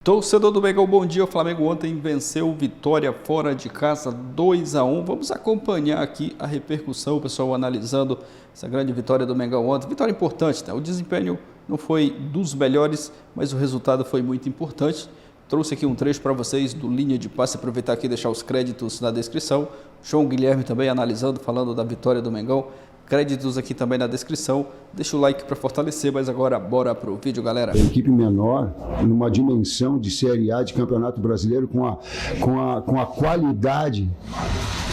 Torcedor do Mengão, bom dia. O Flamengo ontem venceu Vitória fora de casa 2-1. Vamos acompanhar aqui a repercussão, o pessoal analisando essa grande vitória do Mengão ontem. Vitória importante, né? O desempenho não foi dos melhores, mas o resultado foi muito importante. Trouxe aqui um trecho para vocês do Linha de Passe, aproveitar aqui e deixar os créditos na descrição. João Guilherme também analisando, falando da vitória do Mengão. Créditos aqui também na descrição. Deixa o like para fortalecer, mas agora bora pro vídeo, galera. Equipe menor, numa dimensão de Série A de Campeonato Brasileiro, com a qualidade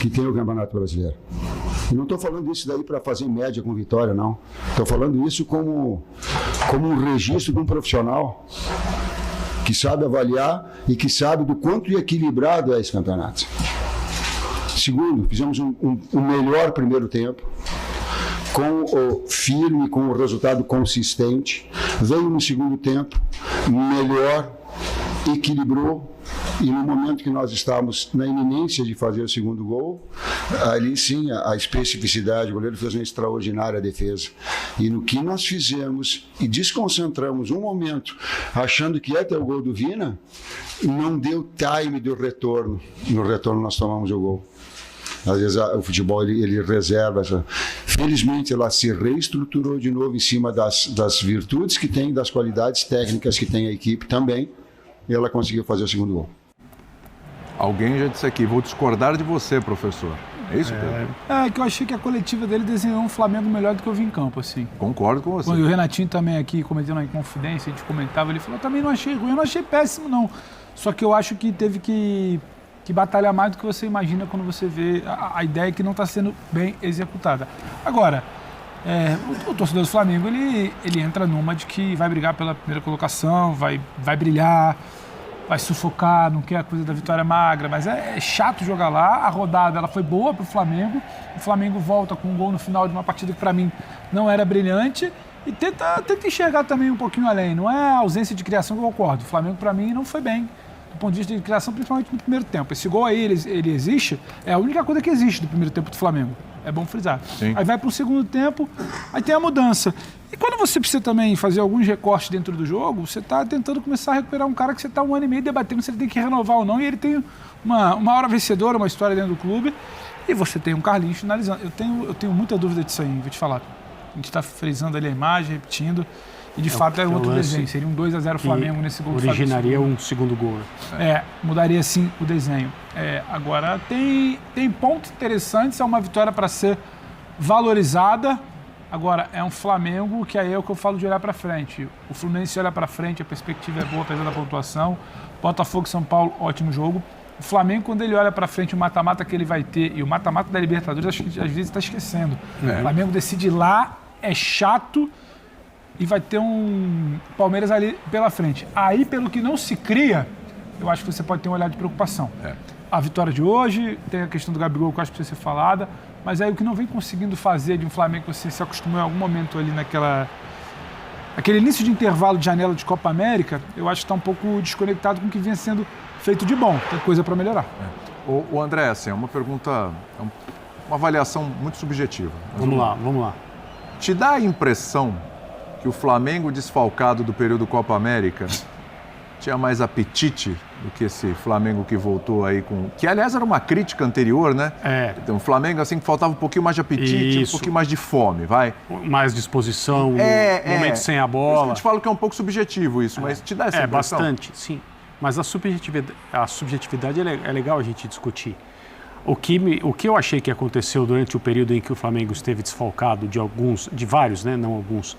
que tem o Campeonato Brasileiro. E não estou falando isso daí para fazer média com Vitória, não. Estou falando isso como um registro de um profissional que sabe avaliar e que sabe do quanto equilibrado é esse campeonato. Segundo, fizemos um melhor primeiro tempo, com o firme, com o resultado consistente. Veio no segundo tempo, melhor, equilibrou, e no momento que nós estávamos na iminência de fazer o segundo gol, ali sim a especificidade, o goleiro fez uma extraordinária defesa. E no que nós fizemos e desconcentramos um momento, achando que ia ter o gol do Vina, não deu time do retorno. No retorno nós tomamos o gol. Às vezes o futebol ele reserva. Felizmente ela se reestruturou de novo em cima das virtudes que tem, das qualidades técnicas que tem a equipe também, e ela conseguiu fazer o segundo gol. Alguém já disse aqui, vou discordar de você, professor. É isso, Pedro? É que eu achei que a coletiva dele desenhou um Flamengo melhor do que eu vi em campo, assim. Concordo com você. Quando o Renatinho também aqui, cometendo a Inconfidência, a gente comentava, ele falou, também não achei ruim, eu não achei péssimo, não. Só que eu acho que teve que batalhar mais do que você imagina quando você vê a ideia que não está sendo bem executada. Agora, o torcedor do Flamengo, ele entra numa de que vai brigar pela primeira colocação, vai brilhar, vai sufocar, não quer a coisa da vitória magra, mas é chato jogar lá. A rodada ela foi boa para o Flamengo volta com um gol no final de uma partida que para mim não era brilhante, e tenta enxergar também um pouquinho além. Não é a ausência de criação que eu concordo. O Flamengo para mim não foi bem do ponto de vista de criação, principalmente no primeiro tempo. Esse gol aí, ele existe, é a única coisa que existe do primeiro tempo do Flamengo. É bom frisar. Sim. Aí vai para o segundo tempo, aí tem a mudança. E quando você precisa também fazer alguns recortes dentro do jogo, você está tentando começar a recuperar um cara que você está 1 ano e meio debatendo se ele tem que renovar ou não, e ele tem uma hora vencedora, uma história dentro do clube, e você tem um Carlinhos finalizando. Eu tenho muita dúvida disso aí, vou te falar. A gente está frisando ali a imagem, repetindo, e de fato é um outro desenho. Seria um 2-0 Flamengo nesse gol. Originaria um segundo gol. Mudaria sim o desenho. Agora, tem pontos interessantes, é uma vitória para ser valorizada. Agora, é um Flamengo que aí é o que eu falo de olhar para frente. O Fluminense olha para frente, a perspectiva é boa, apesar da pontuação. Botafogo e São Paulo, ótimo jogo. O Flamengo, quando ele olha para frente, o mata-mata que ele vai ter, e o mata-mata da Libertadores, acho que às vezes está esquecendo. O Flamengo decide lá, é chato, e vai ter um Palmeiras ali pela frente. Aí, pelo que não se cria, eu acho que você pode ter um olhar de preocupação. A vitória de hoje, tem a questão do Gabigol que eu acho que precisa ser falada, mas aí o que não vem conseguindo fazer de um Flamengo que você se acostumou em algum momento ali aquele início de intervalo de janela de Copa América, eu acho que está um pouco desconectado com o que vinha sendo feito de bom. Tem coisa para melhorar. O André, assim, é uma pergunta, uma avaliação muito subjetiva. Vamos lá. Te dá a impressão que o Flamengo desfalcado do período Copa América tinha mais apetite do que esse Flamengo que voltou aí com... Que, aliás, era uma crítica anterior, né? Então, o Flamengo, assim, que faltava um pouquinho mais de apetite, um pouquinho mais de fome, vai? Mais disposição, momento sem a bola. Eu te falo que é um pouco subjetivo isso, mas te dá essa impressão? Bastante, sim. Mas a subjetividade é legal a gente discutir. O que eu achei que aconteceu durante o período em que o Flamengo esteve desfalcado de vários, né? Não alguns,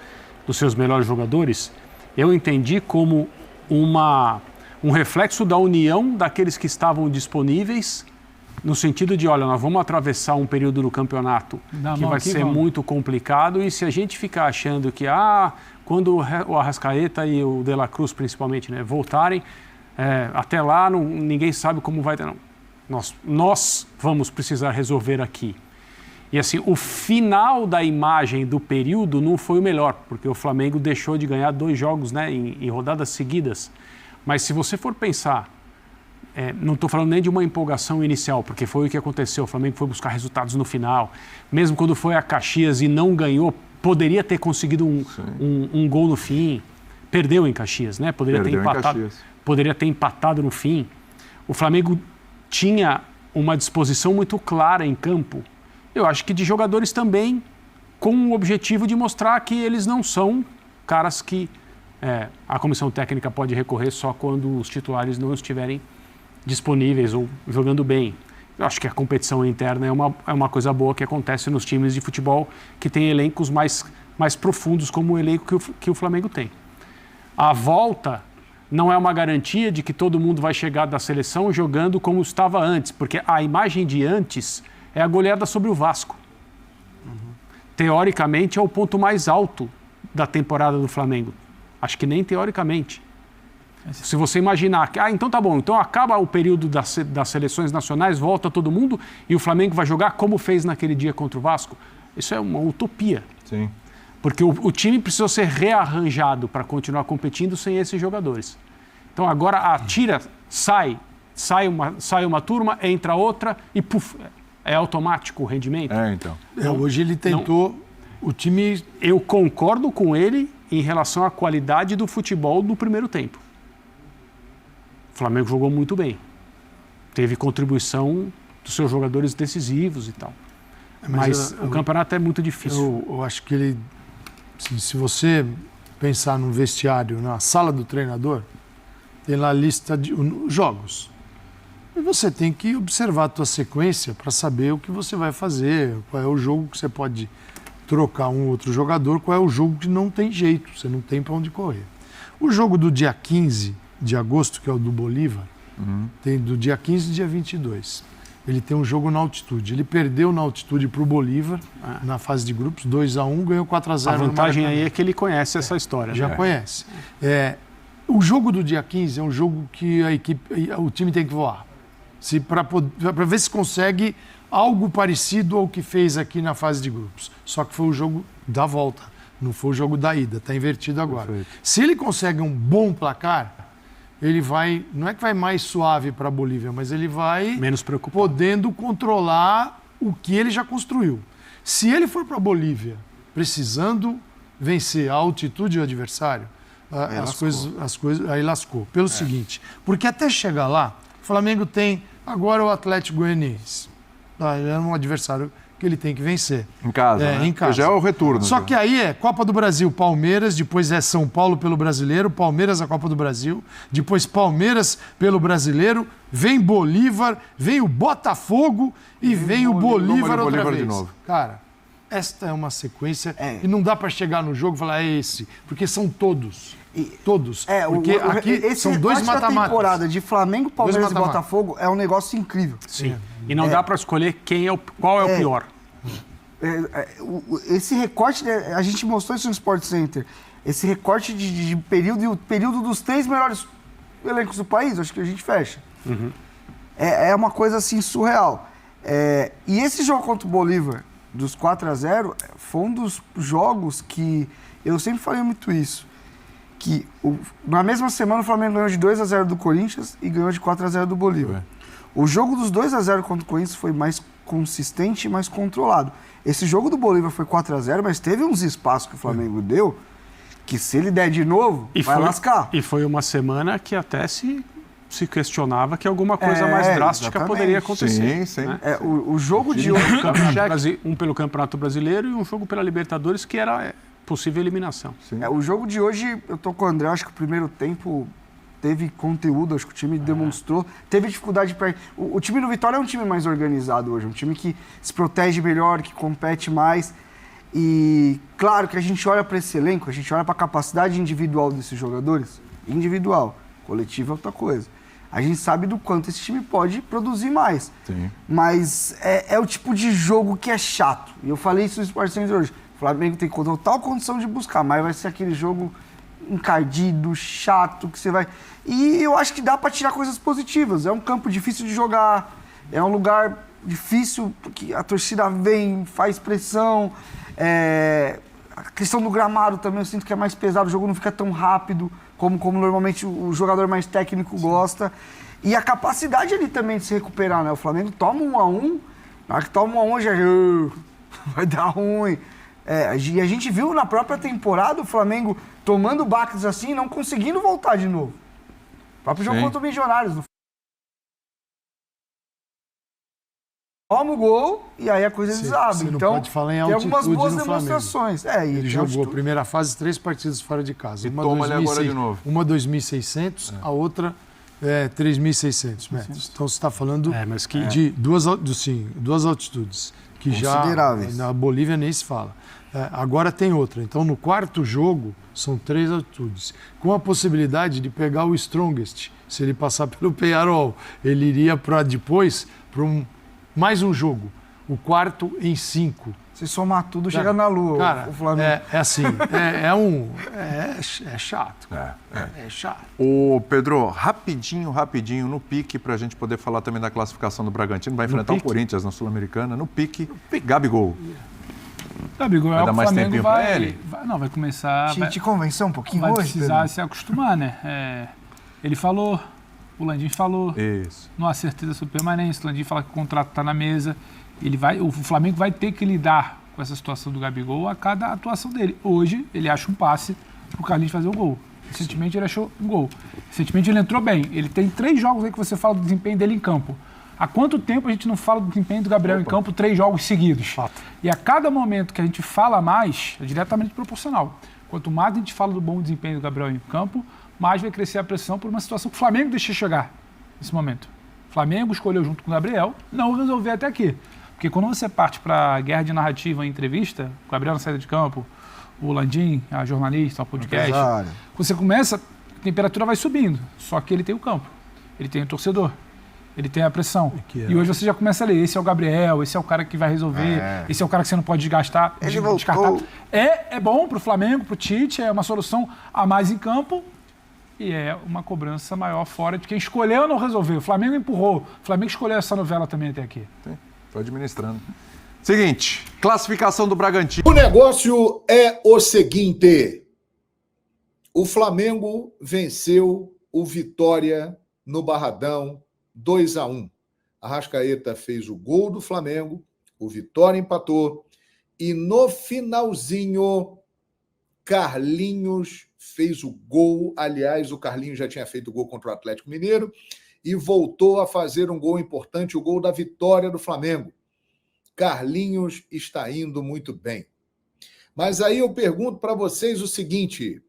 dos seus melhores jogadores, eu entendi como um reflexo da união daqueles que estavam disponíveis, no sentido de, olha, nós vamos atravessar um período no campeonato que vai ser muito complicado, e se a gente ficar achando que, quando o Arrascaeta e o De La Cruz, principalmente, né, voltarem, até lá ninguém sabe como vai ter. Não. Nós vamos precisar resolver aqui. E assim, o final da imagem do período não foi o melhor, porque o Flamengo deixou de ganhar 2 jogos, né, em rodadas seguidas. Mas se você for pensar, não estou falando nem de uma empolgação inicial, porque foi o que aconteceu. O Flamengo foi buscar resultados no final. Mesmo quando foi a Caxias e não ganhou, poderia ter conseguido um gol no fim. Perdeu em Caxias, né? Poderia ter empatado. poderia ter empatado no fim. O Flamengo tinha uma disposição muito clara em campo. Eu acho que de jogadores também com o objetivo de mostrar que eles não são caras que a comissão técnica pode recorrer só quando os titulares não estiverem disponíveis ou jogando bem. Eu acho que a competição interna é uma coisa boa que acontece nos times de futebol que tem elencos mais profundos, como o elenco que o Flamengo tem. A volta não é uma garantia de que todo mundo vai chegar da seleção jogando como estava antes, porque a imagem de antes é a goleada sobre o Vasco. Teoricamente é o ponto mais alto da temporada do Flamengo. Acho que nem teoricamente. Se você imaginar que, então tá bom, então acaba o período das seleções nacionais, volta todo mundo e o Flamengo vai jogar como fez naquele dia contra o Vasco, isso é uma utopia. Sim. Porque o time precisou ser rearranjado para continuar competindo sem esses jogadores. Então agora sai uma turma, entra outra e puf, é automático o rendimento. Então. Hoje ele tentou o time... Eu concordo com ele em relação à qualidade do futebol no primeiro tempo. O Flamengo jogou muito bem. Teve contribuição dos seus jogadores decisivos e tal. Mas o campeonato é muito difícil. Eu acho que ele... Se você pensar no vestiário, na sala do treinador, tem lá a lista de jogos. E você tem que observar a tua sequência para saber o que você vai fazer, qual é o jogo que você pode trocar um outro jogador, qual é o jogo que não tem jeito, você não tem para onde correr. O jogo do dia 15 de agosto, que é o do Bolívar, tem do dia 15 e dia 22. Ele tem um jogo na altitude. Ele perdeu na altitude para o Bolívar, na fase de grupos, 2-1, ganhou 4-0. A vantagem aí é que ele conhece essa história. Já conhece. O jogo do dia 15 é um jogo que o time tem que voar. Para ver se consegue algo parecido ao que fez aqui na fase de grupos. Só que foi o jogo da volta, não foi o jogo da ida. Está invertido agora. Perfeito. Se ele consegue um bom placar, ele vai, não é que vai mais suave para a Bolívia, mas ele vai menos preocupado, podendo controlar o que ele já construiu. Se ele for para a Bolívia precisando vencer a altitude do adversário, aí lascou. Pelo seguinte, porque até chegar lá, o Flamengo tem agora o Atlético Goianiense. É um adversário que ele tem que vencer. Em casa, né? Em casa. Já é o retorno. Só que aí é Copa do Brasil, Palmeiras, depois é São Paulo pelo Brasileiro, Palmeiras a Copa do Brasil, depois Palmeiras pelo Brasileiro, vem Bolívar, vem o Botafogo e vem o Bolívar outra vez. De novo. Cara, esta é uma sequência e não dá para chegar no jogo e falar esse, porque são todos. Todos. Porque aqui são dois mata-matas. Essa temporada de Flamengo, Palmeiras e Botafogo é um negócio incrível. Sim. E não dá para escolher qual é o pior. Esse recorte, a gente mostrou isso no Sport Center, esse recorte de período, e o período dos 3 melhores elencos do país, acho que a gente fecha. É uma coisa assim surreal. E esse jogo contra o Bolívar, dos 4-0, foi um dos jogos que eu sempre falei muito isso. Que na mesma semana o Flamengo ganhou de 2-0 do Corinthians e ganhou de 4-0 do Bolívar. O jogo dos 2-0 contra o Corinthians foi mais consistente e mais controlado. Esse jogo do Bolívar foi 4-0, mas teve uns espaços que o Flamengo deu que se ele der de novo, vai lascar. E foi uma semana que até se questionava que alguma coisa mais drástica poderia acontecer. Sim. Né? O jogo de hoje... Um pelo Campeonato Brasileiro e um jogo pela Libertadores, que era possível eliminação. O jogo de hoje, eu tô com o André, acho que o primeiro tempo teve conteúdo, acho que o time demonstrou, teve dificuldade para... O time do Vitória é um time mais organizado hoje, um time que se protege melhor, que compete mais. E claro que a gente olha para esse elenco, a gente olha para a capacidade individual desses jogadores, individual, coletivo é outra coisa. A gente sabe do quanto esse time pode produzir mais. Sim. Mas é o tipo de jogo que é chato. E eu falei isso no Sport Center hoje. O Flamengo tem total condição de buscar, mas vai ser aquele jogo encardido, chato, que você vai... E eu acho que dá para tirar coisas positivas. É um campo difícil de jogar, é um lugar difícil, porque a torcida vem, faz pressão. A questão do gramado também eu sinto que é mais pesado, o jogo não fica tão rápido como normalmente o jogador mais técnico gosta. E a capacidade ali também de se recuperar, né? O Flamengo toma 1-1, na hora que toma 1-1 já vai dar ruim. E a gente viu na própria temporada o Flamengo tomando baques assim e não conseguindo voltar de novo próprio jogo Sim. contra o Milionários. Toma o gol e aí a coisa desaba. Você não Então, pode falar em tem algumas altitude boas no Flamengo. demonstrações. E Ele tem jogou a altitude. primeira fase 3 partidas fora de casa. E toma ele agora de novo. Uma 2.600, a outra 3.600 metros. Então você está falando mas que- de duas altitudes, que já Consideráveis. na Bolívia nem se fala. Agora tem outra. Então no quarto jogo são 3 altitudes, com a possibilidade de pegar o Strongest. Se ele passar pelo Peñarol, ele iria para depois para mais um jogo. O quarto em 5. Se somar tudo, chega na Lua. Cara, o Flamengo. é assim, é chato. É chato. Ô, Pedro, rapidinho, no pique, pra gente poder falar também da classificação do Bragantino. Vai enfrentar o Corinthians na Sul-Americana. No pique, Gabigol. Gabigol Vai é o dar que o mais Flamengo tempinho pra vai, ele? vai começar... Te convenceu um pouquinho vai hoje, precisar Pedro? se acostumar, né? Ele falou, o Landim falou, Isso. não há certeza sobre permanência, o Landim fala que o contrato está na mesa. O Flamengo vai ter que lidar com essa situação do Gabigol a cada atuação dele. Hoje, ele acha um passe para o Carlinhos fazer o gol. Recentemente, ele achou um gol. Recentemente, ele entrou bem. Ele tem 3 jogos aí que você fala do desempenho dele em campo. Há quanto tempo a gente não fala do desempenho do Gabriel em campo 3 jogos seguidos? E a cada momento que a gente fala mais, é diretamente proporcional. Quanto mais a gente fala do bom desempenho do Gabriel em campo, mais vai crescer a pressão por uma situação que o Flamengo deixa chegar nesse momento. O Flamengo escolheu junto com o Gabriel não resolver até aqui. Porque quando você parte para a guerra de narrativa em entrevista, o Gabriel na saída de campo, o Landim, a jornalista, o podcast, você começa, a temperatura vai subindo. Só que ele tem o campo, ele tem o torcedor, ele tem a pressão. E hoje você já começa a ler, esse é o Gabriel, esse é o cara que vai resolver, esse é o cara que você não pode desgastar. Ele voltou. Descartar. É bom para o Flamengo, para o Tite, é uma solução a mais em campo e é uma cobrança maior fora de quem escolheu não resolver. O Flamengo empurrou, o Flamengo escolheu essa novela também até aqui. Tô administrando. Seguinte, classificação do Bragantino. O negócio é o seguinte: o Flamengo venceu o Vitória no Barradão 2-1. Arrascaeta fez o gol do Flamengo, o Vitória empatou e no finalzinho Carlinhos fez o gol. Aliás, o Carlinhos já tinha feito o gol contra o Atlético Mineiro e voltou a fazer um gol importante, o gol da vitória do Flamengo. Carlinhos está indo muito bem. Mas aí eu pergunto para vocês o seguinte: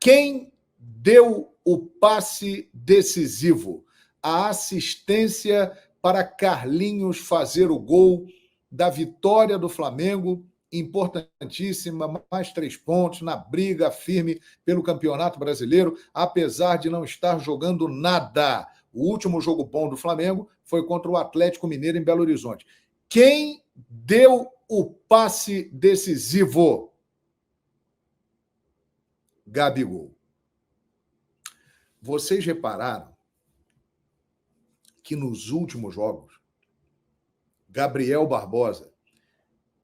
quem deu o passe decisivo, a assistência para Carlinhos fazer o gol da vitória do Flamengo, importantíssima, mais 3 pontos na briga firme pelo Campeonato Brasileiro, apesar de não estar jogando nada. O último jogo bom do Flamengo foi contra o Atlético Mineiro em Belo Horizonte. Quem deu o passe decisivo? Gabigol. Vocês repararam que nos últimos jogos, Gabriel Barbosa,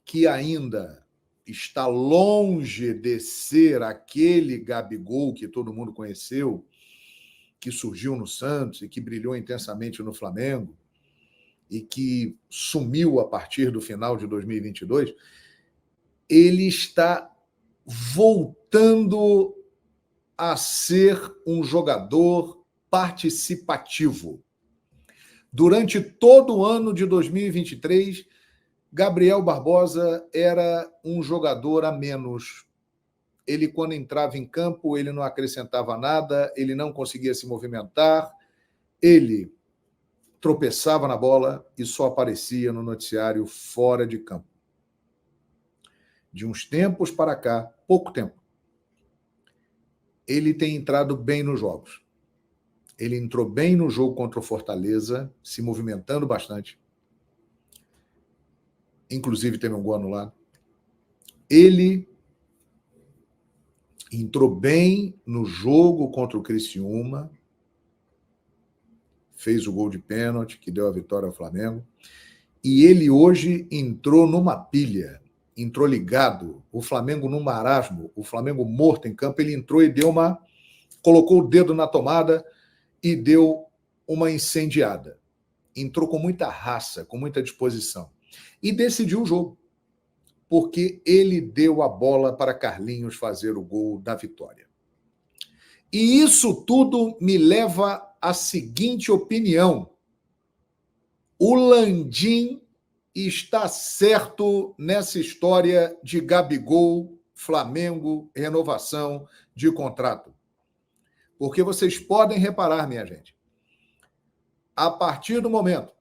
que ainda está longe de ser aquele Gabigol que todo mundo conheceu, que surgiu no Santos e que brilhou intensamente no Flamengo e que sumiu a partir do final de 2022, ele está voltando a ser um jogador participativo. Durante todo o ano de 2023, Gabriel Barbosa era um jogador a menos. Ele, quando entrava em campo, ele não acrescentava nada, ele não conseguia se movimentar, ele tropeçava na bola e só aparecia no noticiário fora de campo. De uns tempos para cá, pouco tempo, ele tem entrado bem nos jogos. Ele entrou bem no jogo contra o Fortaleza, se movimentando bastante. Inclusive teve um gol anulado. Ele entrou bem no jogo contra o Criciúma, fez o gol de pênalti, que deu a vitória ao Flamengo. E ele hoje entrou numa pilha, entrou ligado, o Flamengo no marasmo, o Flamengo morto em campo, ele entrou e colocou o dedo na tomada e deu uma incendiada. Entrou com muita raça, com muita disposição. E decidiu o jogo, porque ele deu a bola para Carlinhos fazer o gol da vitória. E isso tudo me leva à seguinte opinião: o Landim está certo nessa história de Gabigol, Flamengo, renovação de contrato. Porque vocês podem reparar, minha gente, a partir do momento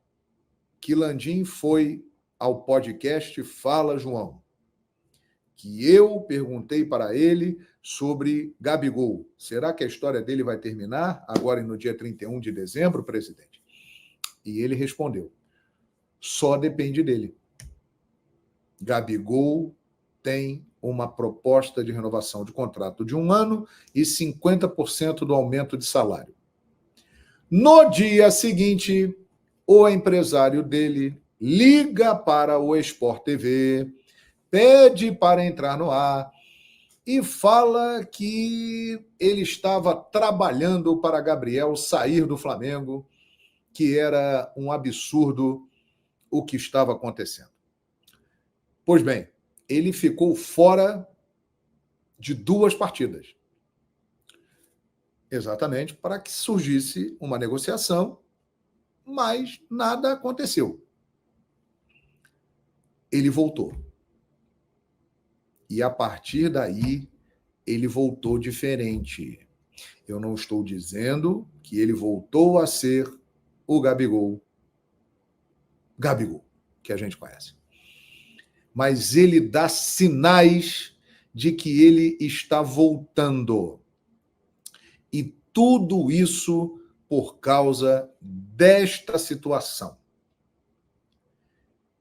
que Landim foi ao podcast Fala João, que eu perguntei para ele sobre Gabigol. Será que a história dele vai terminar agora no dia 31 de dezembro, presidente? E ele respondeu: só depende dele. Gabigol tem uma proposta de renovação de contrato de 1 ano e 50% do aumento de salário. No dia seguinte, o empresário dele liga para o Sport TV, pede para entrar no ar e fala que ele estava trabalhando para Gabriel sair do Flamengo, que era um absurdo o que estava acontecendo. Pois bem, ele ficou fora de 2 partidas. Exatamente para que surgisse uma negociação, mas nada aconteceu. Ele voltou. E a partir daí, ele voltou diferente. Eu não estou dizendo que ele voltou a ser o Gabigol, que a gente conhece. Mas ele dá sinais de que ele está voltando. E tudo isso por causa desta situação.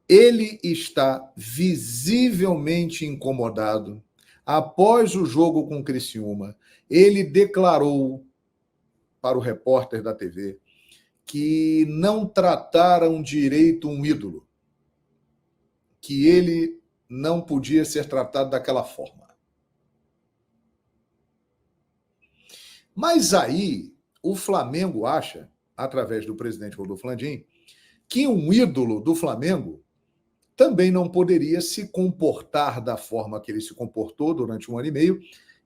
Ele está visivelmente incomodado. Após o jogo com o Criciúma, ele declarou para o repórter da TV que não trataram direito um ídolo, que ele não podia ser tratado daquela forma. Mas aí o Flamengo acha, através do presidente Rodolfo Landim, que um ídolo do Flamengo também não poderia se comportar da forma que ele se comportou durante 1 ano e meio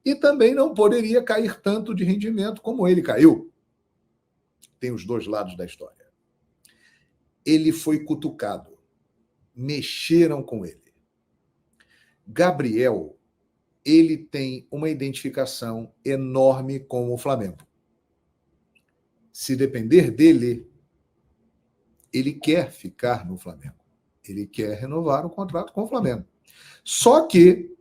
e também não poderia cair tanto de rendimento como ele caiu. Tem os 2 lados da história. Ele foi cutucado. Mexeram com ele. Gabriel, ele tem uma identificação enorme com o Flamengo. Se depender dele, ele quer ficar no Flamengo. Ele quer renovar o contrato com o Flamengo. Só que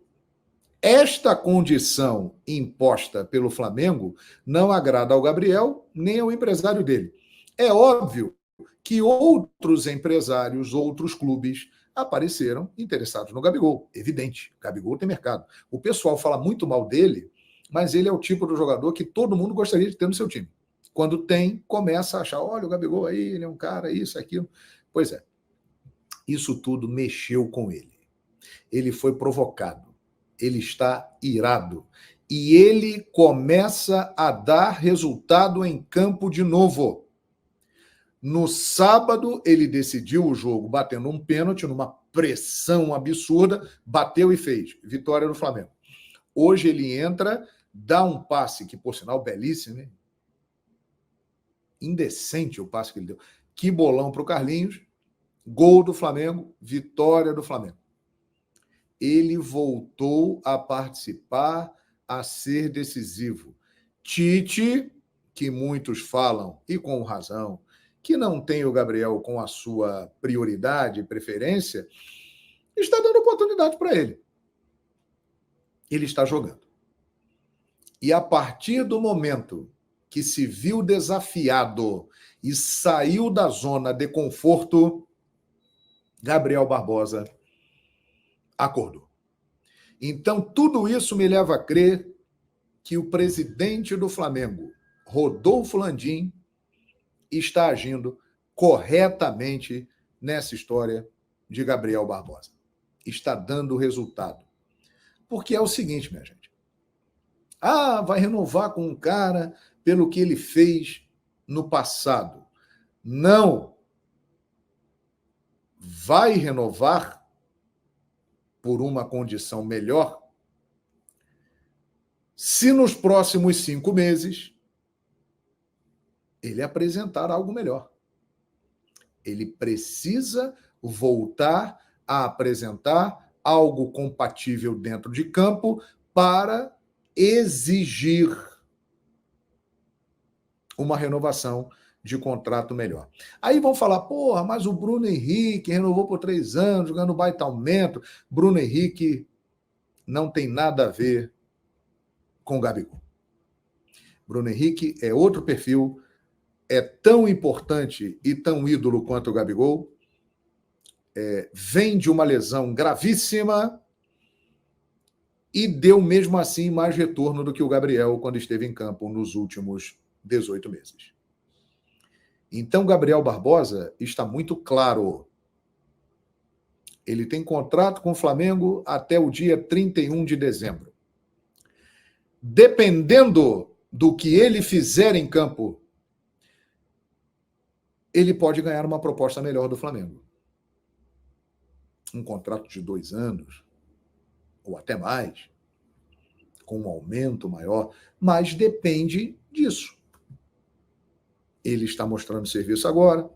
esta condição imposta pelo Flamengo não agrada ao Gabriel nem ao empresário dele. É óbvio que outros empresários, outros clubes apareceram interessados no Gabigol. Evidente, Gabigol tem mercado. O pessoal fala muito mal dele, mas ele é o tipo do jogador que todo mundo gostaria de ter no seu time. Quando tem, começa a achar, olha, o Gabigol aí, ele é um cara, isso, aquilo. Pois é. Isso tudo mexeu com ele. Ele foi provocado. Ele está irado. E ele começa a dar resultado em campo de novo. No sábado, ele decidiu o jogo batendo um pênalti, numa pressão absurda, bateu e fez. Vitória do Flamengo. Hoje ele entra, dá um passe, que por sinal belíssimo, hein? Indecente o passe que ele deu. Que bolão para o Carlinhos. Gol do Flamengo, vitória do Flamengo. Ele voltou a participar, a ser decisivo. Tite, que muitos falam, e com razão, que não tem o Gabriel com a sua prioridade e preferência, está dando oportunidade para ele. Ele está jogando. E a partir do momento que se viu desafiado e saiu da zona de conforto, Gabriel Barbosa acordou. Então, tudo isso me leva a crer que o presidente do Flamengo, Rodolfo Landim, está agindo corretamente nessa história de Gabriel Barbosa. Está dando resultado. Porque é o seguinte, minha gente. Vai renovar com um cara pelo que ele fez no passado. Não. Vai renovar por uma condição melhor se nos próximos 5 meses ele apresentar algo melhor. Ele precisa voltar a apresentar algo compatível dentro de campo para exigir uma renovação de contrato melhor. Aí vão falar, porra, mas o Bruno Henrique renovou por 3 anos, ganhando baita aumento. Bruno Henrique não tem nada a ver com o Gabigol. Bruno Henrique é outro perfil, é tão importante e tão ídolo quanto o Gabigol, vem de uma lesão gravíssima e deu mesmo assim mais retorno do que o Gabriel quando esteve em campo nos últimos 18 meses. Então, Gabriel Barbosa está muito claro. Ele tem contrato com o Flamengo até o dia 31 de dezembro. Dependendo do que ele fizer em campo, ele pode ganhar uma proposta melhor do Flamengo. Um contrato de 2 anos, ou até mais, com um aumento maior, mas depende disso. Ele está mostrando serviço agora.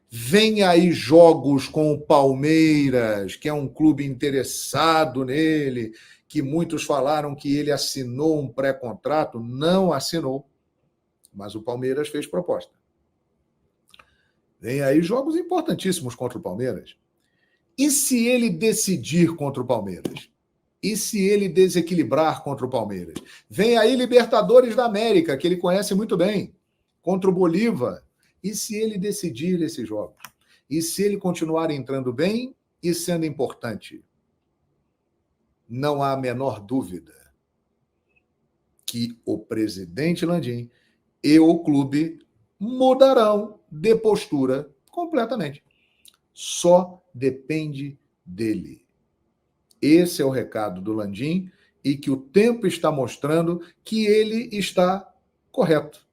Vem aí jogos com o Palmeiras, que é um clube interessado nele, que muitos falaram que ele assinou um pré-contrato. Não assinou, mas o Palmeiras fez proposta. Vem aí jogos importantíssimos contra o Palmeiras. E se ele decidir contra o Palmeiras? E se ele desequilibrar contra o Palmeiras? Vem aí Libertadores da América, que ele conhece muito bem, contra o Bolívar. E se ele decidir esses jogos? E se ele continuar entrando bem e sendo importante? Não há a menor dúvida que o presidente Landim e o clube mudarão de postura completamente. Só depende dele. Esse é o recado do Landim e que o tempo está mostrando que ele está correto.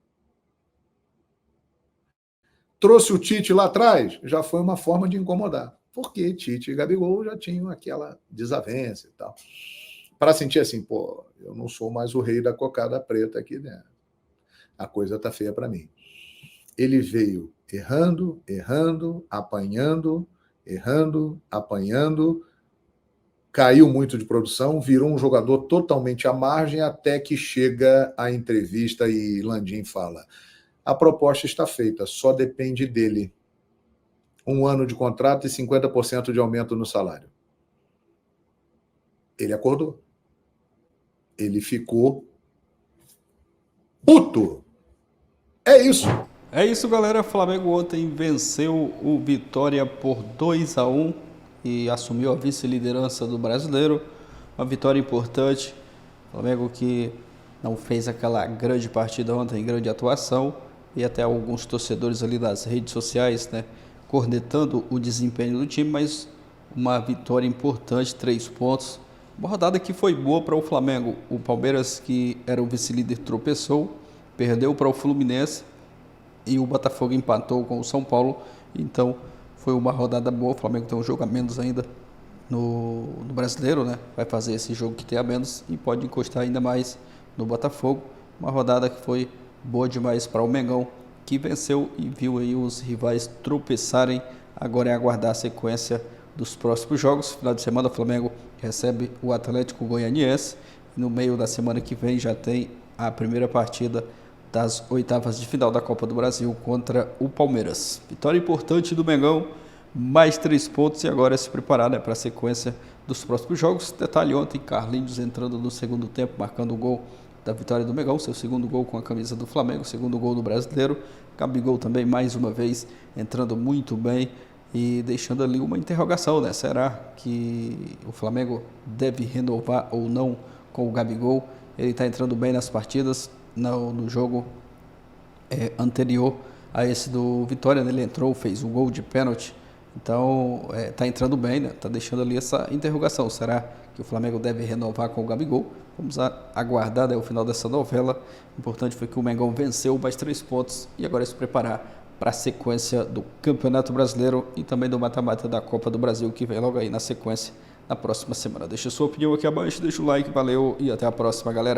Trouxe o Tite lá atrás, já foi uma forma de incomodar, porque Tite e Gabigol já tinham aquela desavença e tal. Para sentir assim, pô, eu não sou mais o rei da cocada preta aqui dentro. A coisa tá feia para mim. Ele veio errando, apanhando, caiu muito de produção, virou um jogador totalmente à margem, até que chega a entrevista e Landim fala: a proposta está feita, só depende dele. 1 ano de contrato e 50% de aumento no salário. Ele acordou. Ele ficou puto. É isso. É isso, galera. Flamengo ontem venceu o Vitória por 2-1 e assumiu a vice-liderança do Brasileiro. Uma vitória importante. Flamengo que não fez aquela grande partida ontem, grande atuação, e até alguns torcedores ali das redes sociais, né, cornetando o desempenho do time, mas uma vitória importante, 3 pontos. Uma rodada que foi boa para o Flamengo. O Palmeiras, que era o vice-líder, tropeçou, perdeu para o Fluminense, e o Botafogo empatou com o São Paulo. Então foi uma rodada boa. O Flamengo tem um jogo a menos ainda no Brasileiro, né? Vai fazer esse jogo que tem a menos e pode encostar ainda mais no Botafogo. Uma rodada que foi boa demais para o Mengão, que venceu e viu aí os rivais tropeçarem. Agora é aguardar a sequência dos próximos jogos. Final de semana o Flamengo recebe o Atlético Goianiense. No meio da semana que vem já tem a primeira partida das oitavas de final da Copa do Brasil contra o Palmeiras. Vitória importante do Mengão, mais 3 pontos e agora é se preparar, né, para a sequência dos próximos jogos. Detalhe, ontem Carlinhos entrando no segundo tempo, marcando o gol da vitória do Mengão, seu segundo gol com a camisa do Flamengo, segundo gol do Brasileiro. Gabigol também mais uma vez entrando muito bem e deixando ali uma interrogação, né? Será que o Flamengo deve renovar ou não com o Gabigol? Ele está entrando bem nas partidas. No jogo anterior a esse do Vitória, né? Ele entrou, fez um gol de pênalti, então está entrando bem, né? Está deixando ali essa interrogação, será que o Flamengo deve renovar com o Gabigol? Vamos aguardar, né, o final dessa novela. O importante foi que o Mengão venceu mais 3 pontos e agora é se preparar para a sequência do Campeonato Brasileiro e também do mata-mata da Copa do Brasil, que vem logo aí na sequência na próxima semana. Deixa a sua opinião aqui abaixo, deixa o like, valeu e até a próxima, galera.